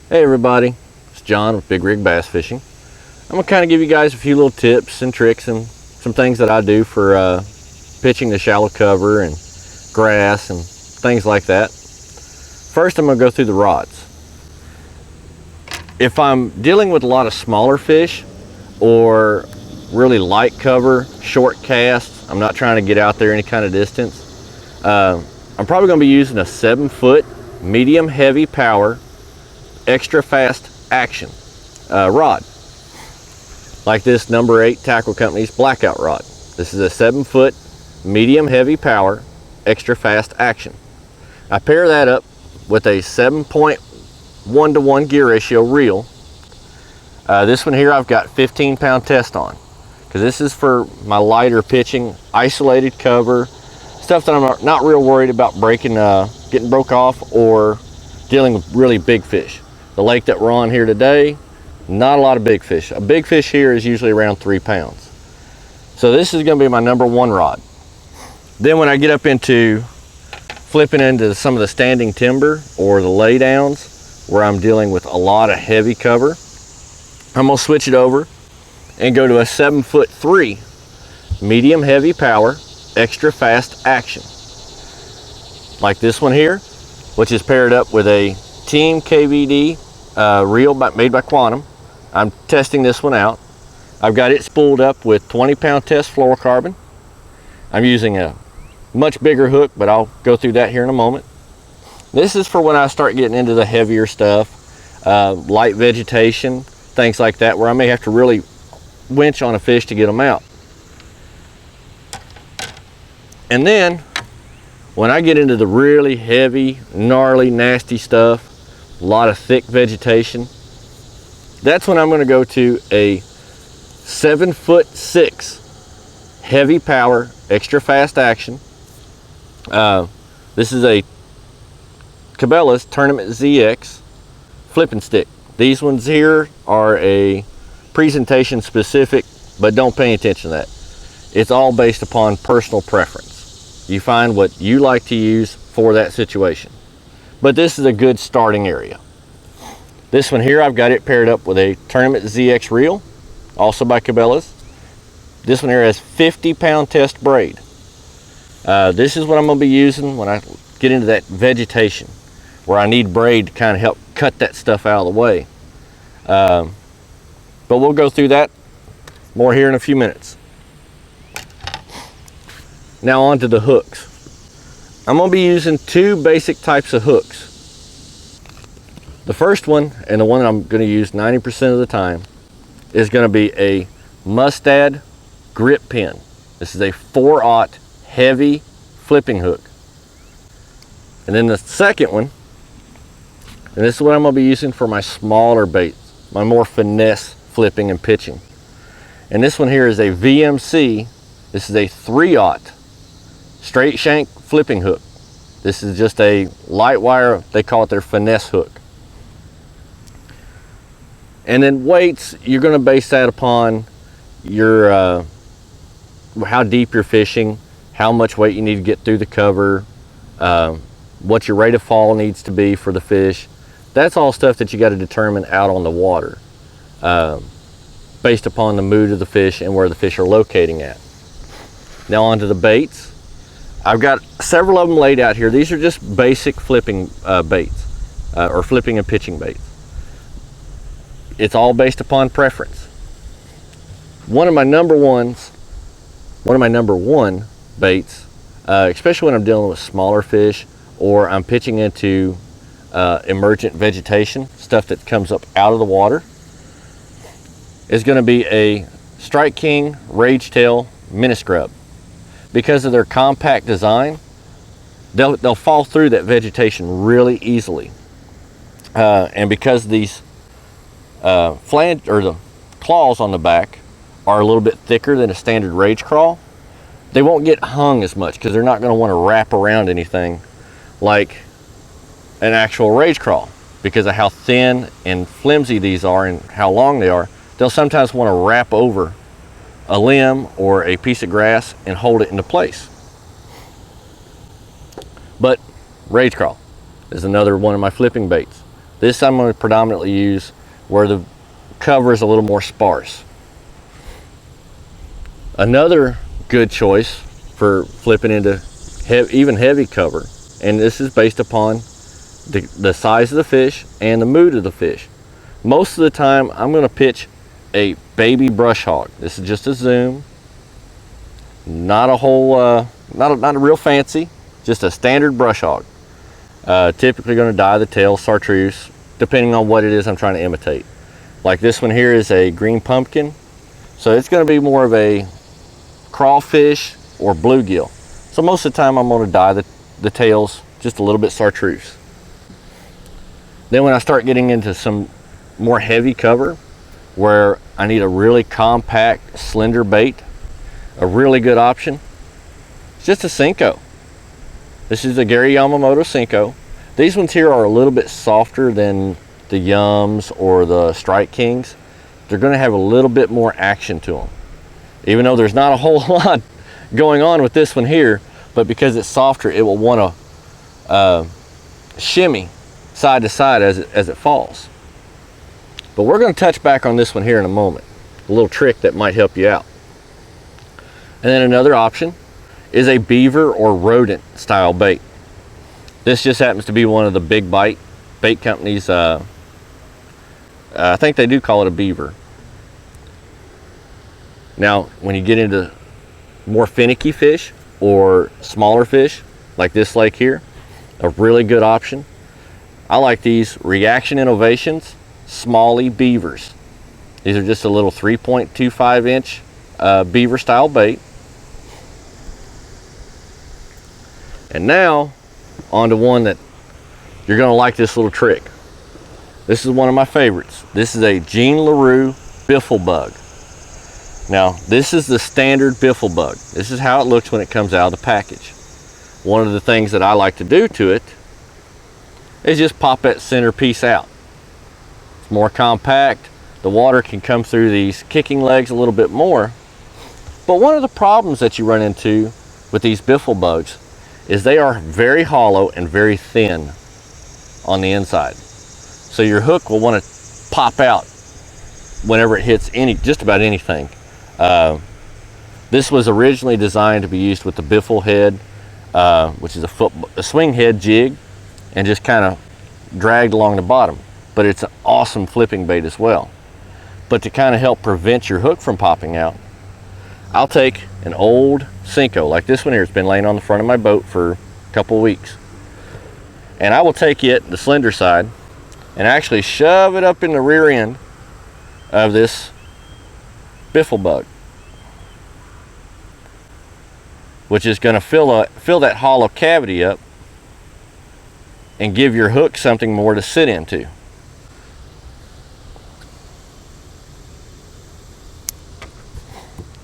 Hey everybody, it's John with Big Rig Bass Fishing. I'm going to kind of give you guys a few little tips and tricks and some things that I do for pitching the shallow cover and grass and things like that. First, I'm going to go through the rods. If I'm dealing with a lot of smaller fish or really light cover, short casts, I'm not trying to get out there any kind of distance, I'm probably going to be using a 7-foot medium heavy power extra fast action rod, like this number 8 Tackle Company's blackout rod. This is a 7-foot medium heavy power extra fast action. I pair that up with a 7.1-to-1 gear ratio reel. This one here I've got 15-pound test on, because this is for my lighter pitching, isolated cover, stuff that I'm not real worried about breaking, getting broke off, or dealing with really big fish. The lake that we're on here today, not a lot of big fish. A big fish here is usually around 3 pounds. So this is going to be my number 1 rod. Then when I get up into flipping into some of the standing timber or the lay downs where I'm dealing with a lot of heavy cover, I'm going to switch it over and go to a 7'3" medium heavy power extra fast action, like this one here, which is paired up with a Team KVD reel made by Quantum. I'm testing this one out. I've got it spooled up with 20-pound test fluorocarbon. I'm using a much bigger hook, but I'll go through that here in a moment. This is for when I start getting into the heavier stuff, light vegetation, things like that, where I may have to really winch on a fish to get them out. And then when I get into the really heavy, gnarly, nasty stuff, a lot of thick vegetation, that's when I'm going to go to a 7'6" heavy power extra fast action. This is a Cabela's Tournament ZX flipping stick. These ones here are a presentation specific, but don't pay attention to that. It's all based upon personal preference. You find what you like to use for that situation. But this is a good starting area. This one here, I've got it paired up with a Tournament ZX reel, also by Cabela's. This one here has 50-pound test braid. This is what I'm going to be using when I get into that vegetation, where I need braid to kind of help cut that stuff out of the way. But we'll go through that more here in a few minutes. Now on to the hooks. I'm going to be using 2 basic types of hooks. The first one, and the one that I'm going to use 90% of the time, is going to be a Mustad grip pin. This is a 4/0 heavy flipping hook. And then the second one, and this is what I'm going to be using for my smaller baits, my more finesse flipping and pitching. And this one here is a VMC. This is a 3/0 straight shank flipping hook. This is just a light wire, they call it their finesse hook. And then weights, you're going to base that upon your how deep you're fishing, how much weight you need to get through the cover, what your rate of fall needs to be for the fish. That's all stuff that you got to determine out on the water, based upon the mood of the fish and where the fish are locating at. Now onto the baits. I've got several of them laid out here. These are just basic flipping baits, or flipping and pitching baits. It's all based upon preference. One of my number one baits, especially when I'm dealing with smaller fish or I'm pitching into emergent vegetation, stuff that comes up out of the water, is going to be a Strike King Rage Tail Mini Scrub. Because of their compact design, they'll fall through that vegetation really easily. And because these flange, or the claws on the back, are a little bit thicker than a standard Rage Crawl, they won't get hung as much, because they're not going to want to wrap around anything like an actual Rage Crawl. Because of how thin and flimsy these are and how long they are, they'll sometimes want to wrap over a limb or a piece of grass and hold it into place. But Rage Crawl is another one of my flipping baits. This I'm going to predominantly use where the cover is a little more sparse. Another good choice for flipping into even heavy cover, and this is based upon the size of the fish and the mood of the fish. Most of the time I'm going to pitch a baby brush hog. This is just a zoom, not a whole not a real fancy, just a standard brush hog. Typically going to dye the tail chartreuse depending on what it is I'm trying to imitate. Like this one here is a green pumpkin, so it's going to be more of a crawfish or bluegill. So most of the time I'm going to dye the tails just a little bit chartreuse. Then when I start getting into some more heavy cover where I need a really compact, slender bait, a really good option, it's just a Cinco. This is a Gary Yamamoto Cinco. These ones here are a little bit softer than the Yums or the Strike Kings. They're going to have a little bit more action to them. Even though there's not a whole lot going on with this one here, but because it's softer, it will want to shimmy side to side as it falls. But we're going to touch back on this one here in a moment. A little trick that might help you out. And then another option is a beaver or rodent style bait. This just happens to be one of the big bait companies. I think they do call it a beaver. Now, when you get into more finicky fish or smaller fish, like this lake here, a really good option. I like these Reaction Innovations Smalley Beavers. These are just a little 3.25 inch beaver style bait. And now, on to one that you're gonna like, this little trick. This is one of my favorites. This is a Jean LaRue Biffle Bug. Now, this is the standard Biffle Bug. This is how it looks when it comes out of the package. One of the things that I like to do to it is just pop that center piece out. It's more compact. The water can come through these kicking legs a little bit more. But one of the problems that you run into with these Biffle Bugs is they are very hollow and very thin on the inside. So your hook will want to pop out whenever it hits just about anything. This was originally designed to be used with the Biffle head, which is a swing head jig, and just kind of dragged along the bottom. But it's an awesome flipping bait as well. But to kind of help prevent your hook from popping out, I'll take an old Cinco, like this one here. It's been laying on the front of my boat for a couple of weeks. And I will take it, the slender side, and actually shove it up in the rear end of this Biffle Bug, which is going to fill that hollow cavity up and give your hook something more to sit into.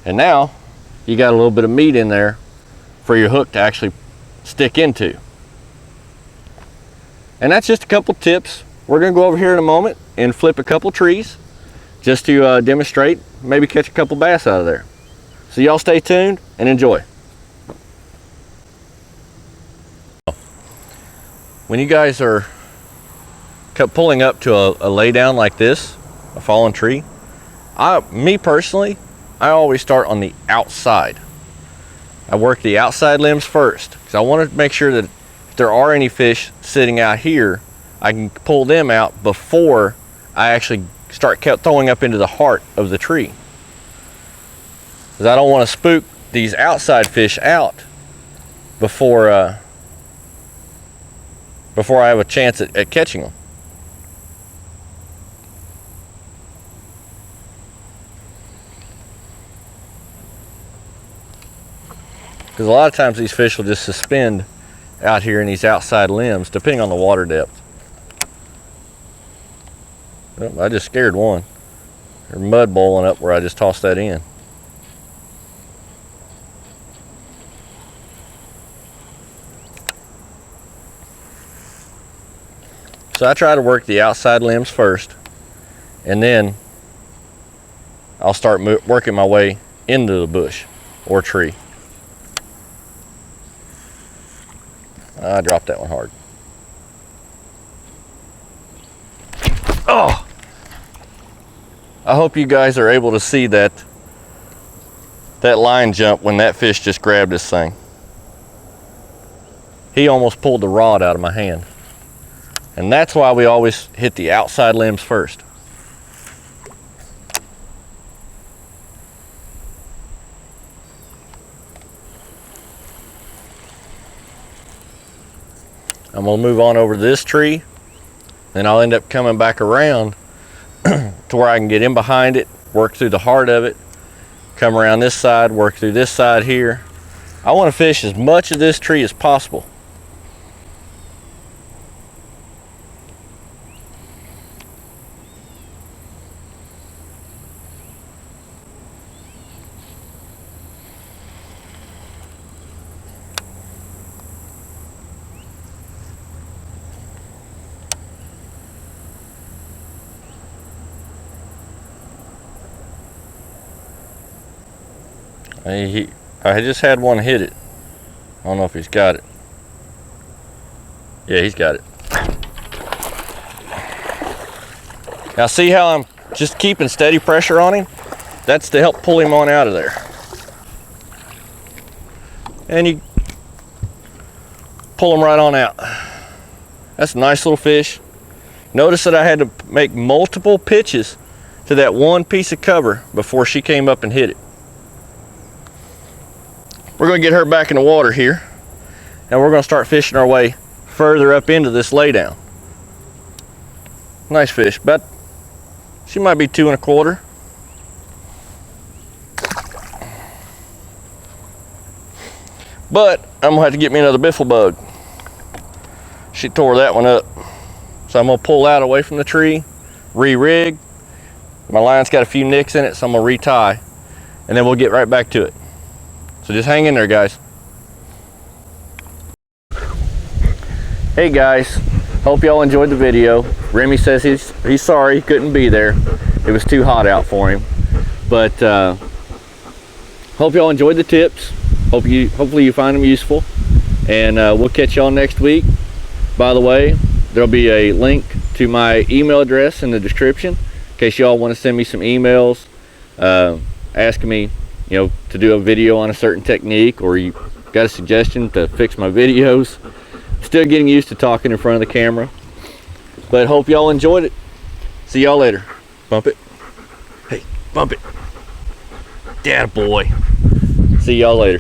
And now you got a little bit of meat in there for your hook to actually stick into. And that's just a couple tips. We're going to go over here in a moment and flip a couple trees just to demonstrate, maybe catch a couple bass out of there. So y'all stay tuned and enjoy. When you guys are pulling up to a lay down like this, a fallen tree, me personally, I always start on the outside. I work the outside limbs first because I want to make sure that if there are any fish sitting out here, I can pull them out before I actually start throwing up into the heart of the tree. Because I don't want to spook these outside fish out before I have a chance at catching them. Because a lot of times these fish will just suspend out here in these outside limbs, depending on the water depth. Oh, I just scared one. There's mud boiling up where I just tossed that in. So I try to work the outside limbs first, and then I'll start working my way into the bush or tree. I dropped that one hard. Oh, I hope you guys are able to see that line jump when that fish just grabbed this thing. He almost pulled the rod out of my hand. And that's why we always hit the outside limbs first. I'm gonna move on over to this tree, then I'll end up coming back around to where I can get in behind it, work through the heart of it, come around this side, work through this side here. I want to fish as much of this tree as possible. I just had one hit it. I don't know if he's got it. Yeah, he's got it. Now see how I'm just keeping steady pressure on him? That's to help pull him on out of there. And you pull him right on out. That's a nice little fish. Notice that I had to make multiple pitches to that one piece of cover before she came up and hit it. We're going to get her back in the water here, and we're going to start fishing our way further up into this laydown. Nice fish, but she might be 2 1/4. But I'm going to have to get me another biffle bug. She tore that one up. So I'm going to pull that away from the tree, re-rig. My line's got a few nicks in it, so I'm going to retie, and then we'll get right back to it. So just hang in there, guys. Hey guys, hope y'all enjoyed the video. Remy says he's sorry he couldn't be there. It was too hot out for him. But hope y'all enjoyed the tips. Hopefully you find them useful. And we'll catch y'all next week. By the way, there'll be a link to my email address in the description in case y'all want to send me some emails asking me, to do a video on a certain technique, or you got a suggestion to fix my videos. Still getting used to talking in front of the camera, but hope y'all enjoyed it. See y'all later. Bump it. Hey, bump it. Dad boy. See y'all later.